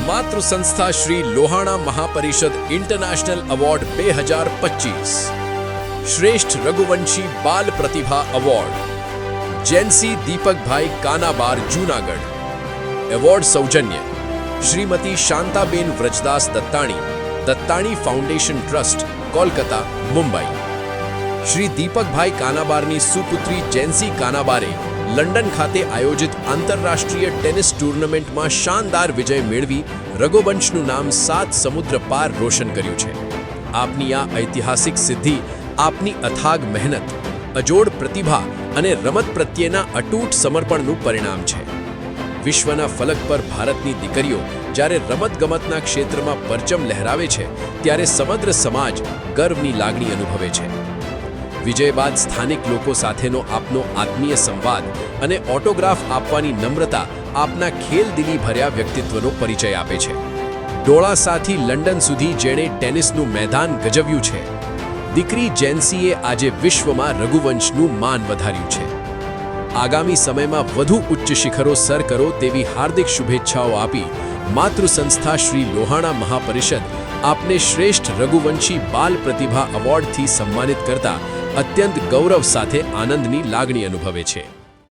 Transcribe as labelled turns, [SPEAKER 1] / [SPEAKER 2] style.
[SPEAKER 1] માતૃ સંસ્થા Shri Lohana Mahaparishad international award 2025, શ્રેષ્ઠ રઘુવંશી બાલ પ્રતિભા એવોર્ડ, જેન્સી દીપકભાઈ કાનાબાર જૂનાગઢ. એવોર્ડ સૌજન્ય શ્રીમતી શાંતાબેન વ્રજદાસ દત્તાણી, દત્તાણી ફાઉન્ડેશન ટ્રસ્ટ, કોલકાતા, મુંબઈ. શ્રી દીપકભાઈ કાનાબારની સુપુત્રી જેન્સી કાનાબારે લંડન ખાતે આયોજિત આંતરરાષ્ટ્રીય ટેનિસ ટુર્નામેન્ટમાં શાનદાર વિજય મેળવી રઘુવંશનું નામ 7 સમુદ્ર પાર રોશન કર્યું છે. આપની આ ઐતિહાસિક સિદ્ધિ આપની અથાગ મહેનત, અજોડ પ્રતિભા અને રમત પ્રત્યેના અતૂટ સમર્પણનું પરિણામ છે. વિશ્વના ફલક પર ભારતની દીકરીઓ જ્યારે રમતગમતના ક્ષેત્રમાં પરચમ લહેરાવે છે, ત્યારે સમગ્ર સમાજ ગર્વની લાગણી અનુભવે છે. વિજય બાદ સ્થાનિક લોકો સાથેનો આપનો આત્મીય સંવાદ અને ઓટોગ્રાફ આપવાની નમ્રતા આપના ખેલદિલી ભર્યા વ્યક્તિત્વનો પરિચય આપે છે. ડોળાસાથી લંડન સુધી જેણે ટેનિસનું મેદાન ગજવ્યું છે, દીકરી જેન્સીએ આજે વિશ્વમાં રઘુવંશનું માન વધાર્યું છે. આગામી સમયમાં વધુ ઉચ્ચ શિખરો સર કરો તેવી હાર્દિક શુભેચ્છાઓ આપી માતૃ સંસ્થા શ્રી લોહાણા મહાપરિષદ આપને શ્રેષ્ઠ રઘુવંશી બાલ પ્રતિભા એવોર્ડથી સન્માનિત કરતા અત્યંત ગૌરવ સાથે આનંદની લાગણી અનુભવે છે.